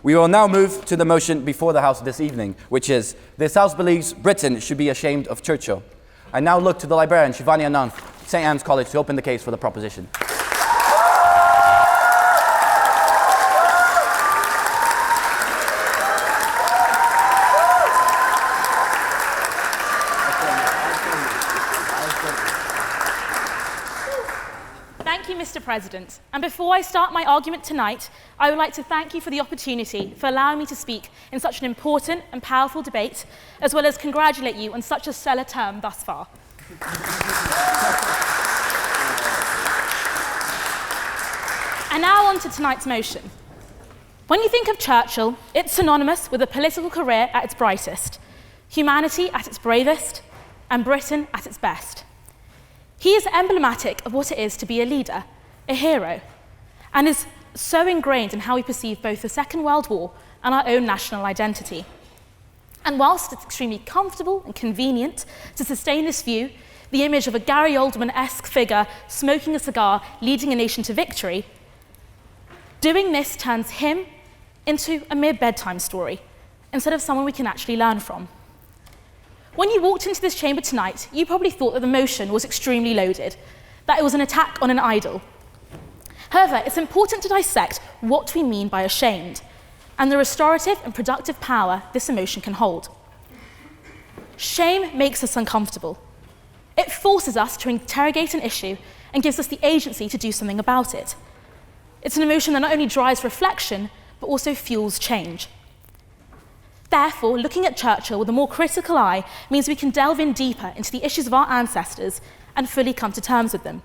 We will now move to the motion before the House this evening, which is, this House believes Britain should be ashamed of Churchill. I now look to the librarian, Shivani Ananth, St. Anne's College, to open the case for the proposition. Thank you, Mr. President. And before I start my argument tonight, I would like to thank you for the opportunity for allowing me to speak in such an important and powerful debate, as well as congratulate you on such a stellar term thus far. And now on to tonight's motion. When you think of Churchill, it's synonymous with a political career at its brightest, humanity at its bravest, and Britain at its best. He is emblematic of what it is to be a leader, a hero, and is so ingrained in how we perceive both the Second World War and our own national identity. And whilst it's extremely comfortable and convenient to sustain this view, the image of a Gary Oldman-esque figure smoking a cigar leading a nation to victory, doing this turns him into a mere bedtime story instead of someone we can actually learn from. When you walked into this chamber tonight, you probably thought that the motion was extremely loaded, that it was an attack on an idol. However, it's important to dissect what we mean by ashamed, and the restorative and productive power this emotion can hold. Shame makes us uncomfortable. It forces us to interrogate an issue and gives us the agency to do something about it. It's an emotion that not only drives reflection, but also fuels change. Therefore, looking at Churchill with a more critical eye means we can delve in deeper into the issues of our ancestors and fully come to terms with them.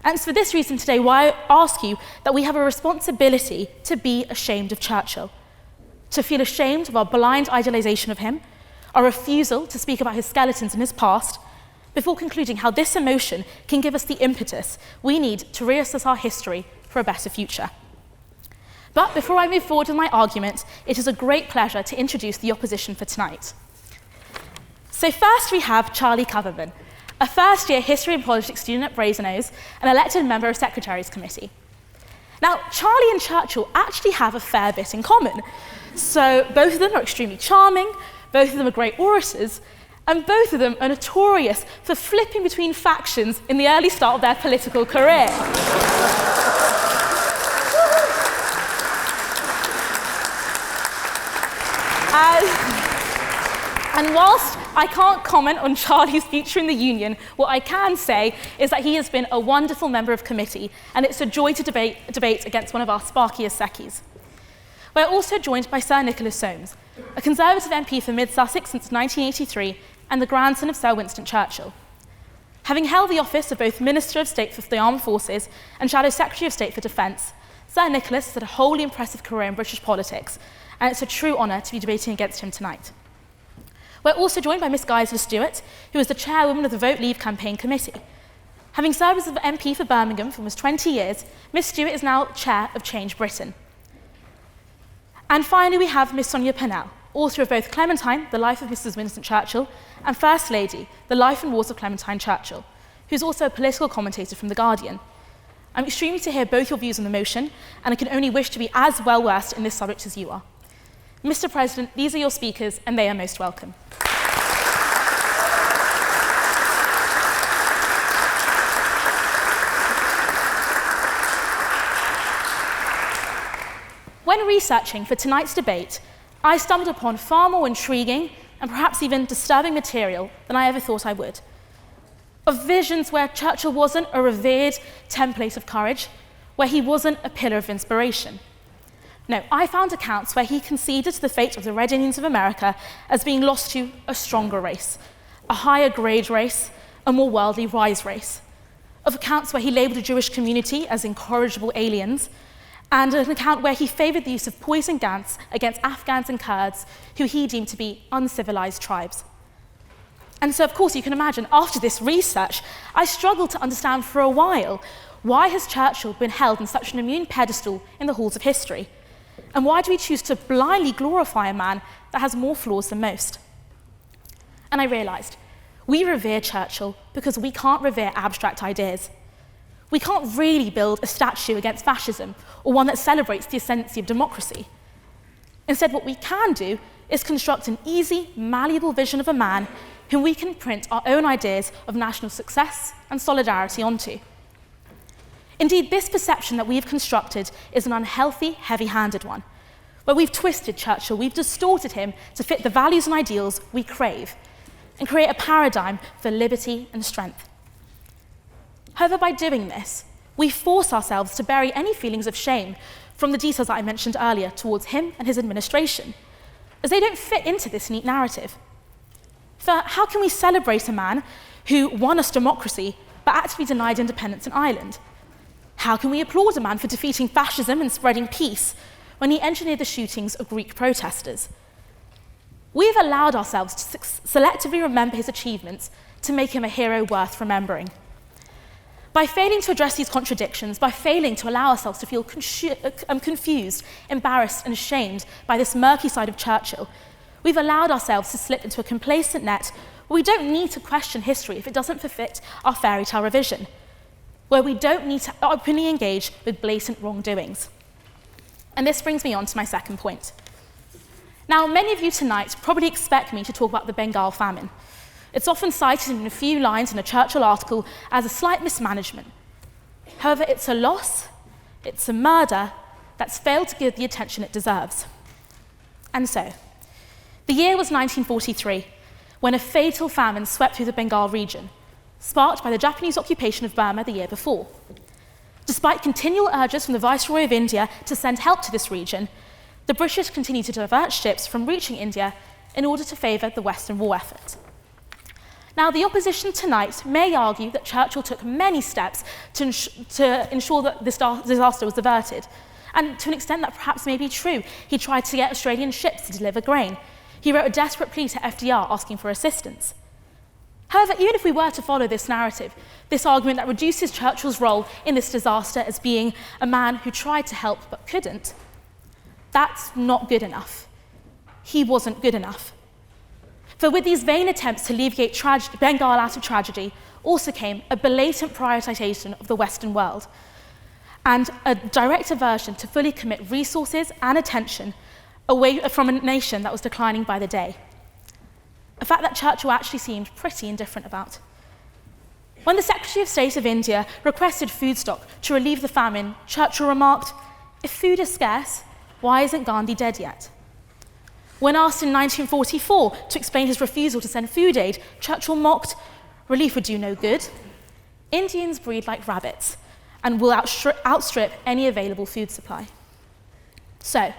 And it's for this reason today why I ask you that we have a responsibility to be ashamed of Churchill, to feel ashamed of our blind idealization of him, our refusal to speak about his skeletons in his past, before concluding how this emotion can give us the impetus we need to reassess our history for a better future. But before I move forward with my argument, it is a great pleasure to introduce the opposition for tonight. So first we have Charlie Coverman, a first-year history and politics student at Brasenose, an elected member of Secretaries Committee. Now, Charlie and Churchill actually have a fair bit in common. So both of them are extremely charming, both of them are great orators, and both of them are notorious for flipping between factions in the early start of their political career. And whilst I can't comment on Charlie's future in the Union, what I can say is that he has been a wonderful member of committee, and it's a joy to debate against one of our sparkiest secchies. We're also joined by Sir Nicholas Soames, a Conservative MP for Mid-Sussex since 1983 and the grandson of Sir Winston Churchill. Having held the office of both Minister of State for the Armed Forces and Shadow Secretary of State for Defence, Sir Nicholas has had a wholly impressive career in British politics, and it's a true honour to be debating against him tonight. We're also joined by Miss Geisler Stewart, who is the chairwoman of the Vote Leave Campaign Committee. Having served as an MP for Birmingham for almost 20 years, Miss Stewart is now chair of Change Britain. And finally, we have Miss Sonia Purnell, author of both Clementine, The Life of Mrs. Winston Churchill, and First Lady, The Life and Wars of Clementine Churchill, who's also a political commentator from The Guardian. I'm extremely to hear both your views on the motion, and I can only wish to be as well versed in this subject as you are. Mr. President, these are your speakers, and they are most welcome. When researching for tonight's debate, I stumbled upon far more intriguing and perhaps even disturbing material than I ever thought I would. Of visions where Churchill wasn't a revered template of courage, where he wasn't a pillar of inspiration. No, I found accounts where he conceded to the fate of the Red Indians of America as being lost to a stronger race, a higher grade race, a more worldly wise race. Of accounts where he labelled the Jewish community as incorrigible aliens, and an account where he favoured the use of poison gas against Afghans and Kurds, who he deemed to be uncivilized tribes. And so, of course, you can imagine, after this research, I struggled to understand for a while, why has Churchill been held in such an immune pedestal in the halls of history? And why do we choose to blindly glorify a man that has more flaws than most? And I realised, we revere Churchill because we can't revere abstract ideas. We can't really build a statue against fascism or one that celebrates the ascendancy of democracy. Instead, what we can do is construct an easy, malleable vision of a man whom we can print our own ideas of national success and solidarity onto. Indeed, this perception that we have constructed is an unhealthy, heavy-handed one, where we've twisted Churchill, we've distorted him to fit the values and ideals we crave, and create a paradigm for liberty and strength. However, by doing this, we force ourselves to bury any feelings of shame from the details that I mentioned earlier towards him and his administration, as they don't fit into this neat narrative. For how can we celebrate a man who won us democracy but actively denied independence in Ireland? How can we applaud a man for defeating fascism and spreading peace when he engineered the shootings of Greek protesters? We have allowed ourselves to selectively remember his achievements to make him a hero worth remembering. By failing to address these contradictions, by failing to allow ourselves to feel confused, embarrassed, and ashamed by this murky side of Churchill, we've allowed ourselves to slip into a complacent net where we don't need to question history if it doesn't fit our fairy tale revision, where we don't need to openly engage with blatant wrongdoings. And this brings me on to my second point. Now, many of you tonight probably expect me to talk about the Bengal famine. It's often cited in a few lines in a Churchill article as a slight mismanagement. However, it's a loss, it's a murder that's failed to give the attention it deserves. And so, the year was 1943, when a fatal famine swept through the Bengal region, sparked by the Japanese occupation of Burma the year before. Despite continual urges from the Viceroy of India to send help to this region, the British continued to divert ships from reaching India in order to favour the Western war effort. Now, the opposition tonight may argue that Churchill took many steps to ensure that this disaster was averted. And to an extent that perhaps may be true. He tried to get Australian ships to deliver grain. He wrote a desperate plea to FDR asking for assistance. However, even if we were to follow this narrative, this argument that reduces Churchill's role in this disaster as being a man who tried to help but couldn't, that's not good enough. He wasn't good enough. For with these vain attempts to alleviate Bengal out of tragedy also came a blatant prioritisation of the Western world and a direct aversion to fully commit resources and attention away from a nation that was declining by the day. A fact that Churchill actually seemed pretty indifferent about. When the Secretary of State of India requested food stock to relieve the famine, Churchill remarked, "If food is scarce, why isn't Gandhi dead yet?" When asked in 1944 to explain his refusal to send food aid, Churchill mocked, "Relief would do no good. Indians breed like rabbits and will outstrip any available food supply." So,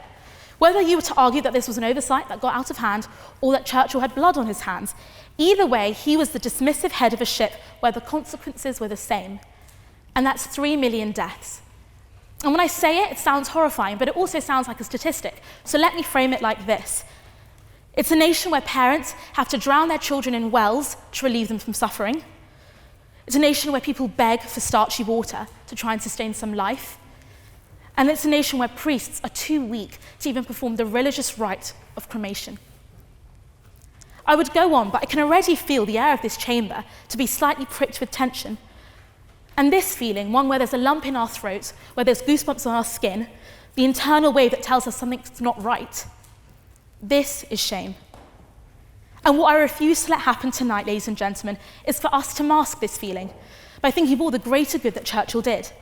whether you were to argue that this was an oversight that got out of hand or that Churchill had blood on his hands, either way, he was the dismissive head of a ship where the consequences were the same. And that's 3 million deaths. And when I say it, it sounds horrifying, but it also sounds like a statistic. So let me frame it like this. It's a nation where parents have to drown their children in wells to relieve them from suffering. It's a nation where people beg for starchy water to try and sustain some life. And it's a nation where priests are too weak to even perform the religious rite of cremation. I would go on, but I can already feel the air of this chamber to be slightly pricked with tension. And this feeling, one where there's a lump in our throats, where there's goosebumps on our skin, the internal wave that tells us something's not right, this is shame. And what I refuse to let happen tonight, ladies and gentlemen, is for us to mask this feeling by thinking of all the greater good that Churchill did.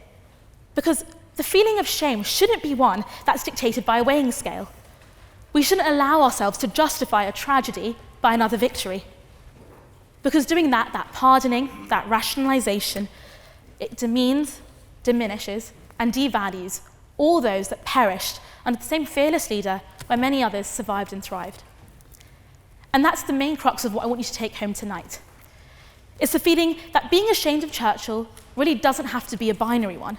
Because the feeling of shame shouldn't be one that's dictated by a weighing scale. We shouldn't allow ourselves to justify a tragedy by another victory. Because doing that pardoning, that rationalization, it demeans, diminishes, and devalues all those that perished under the same fearless leader where many others survived and thrived. And that's the main crux of what I want you to take home tonight. It's the feeling that being ashamed of Churchill really doesn't have to be a binary one,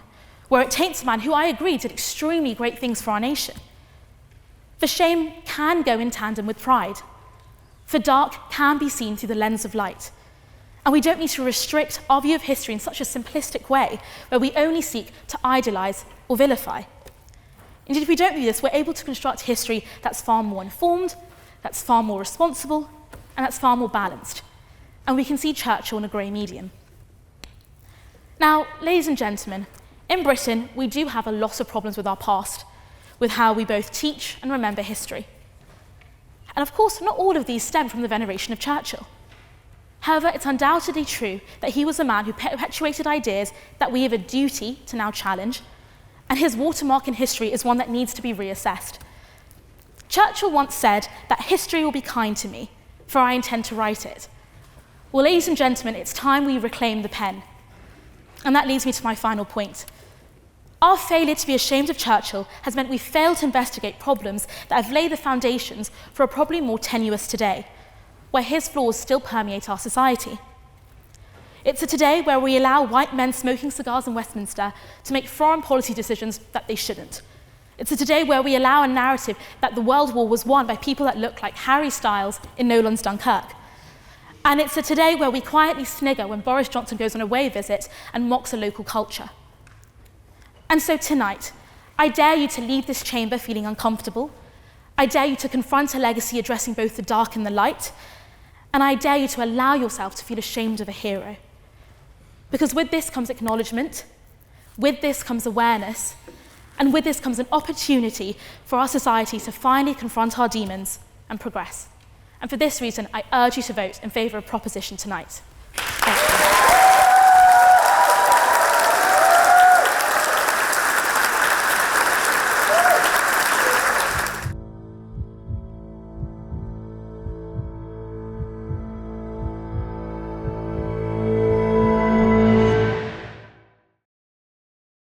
where it taints a man who I agree did extremely great things for our nation. For shame can go in tandem with pride. For dark can be seen through the lens of light. And we don't need to restrict our view of history in such a simplistic way where we only seek to idolize or vilify. Indeed, if we don't do this, we're able to construct history that's far more informed, that's far more responsible, and that's far more balanced. And we can see Churchill in a grey medium. Now, ladies and gentlemen, in Britain, we do have a lot of problems with our past. with how we both teach and remember history. And of course, not all of these stem from the veneration of Churchill. However, it's undoubtedly true that he was a man who perpetuated ideas that we have a duty to now challenge, and his watermark in history is one that needs to be reassessed. Churchill once said that history will be kind to me, for I intend to write it. Well, ladies and gentlemen, it's time we reclaim the pen. And that leads me to my final point. Our failure to be ashamed of Churchill has meant we failed to investigate problems that have laid the foundations for a probably more tenuous today, where his flaws still permeate our society. It's a today where we allow white men smoking cigars in Westminster to make foreign policy decisions that they shouldn't. It's a today where we allow a narrative that the World War was won by people that look like Harry Styles in Nolan's Dunkirk. And it's a today where we quietly snigger when Boris Johnson goes on a away visit and mocks a local culture. And so tonight, I dare you to leave this chamber feeling uncomfortable. I dare you to confront a legacy addressing both the dark and the light. And I dare you to allow yourself to feel ashamed of a hero. Because with this comes acknowledgement, with this comes awareness, and with this comes an opportunity for our society to finally confront our demons and progress. And for this reason, I urge you to vote in favour of proposition tonight. Thank you.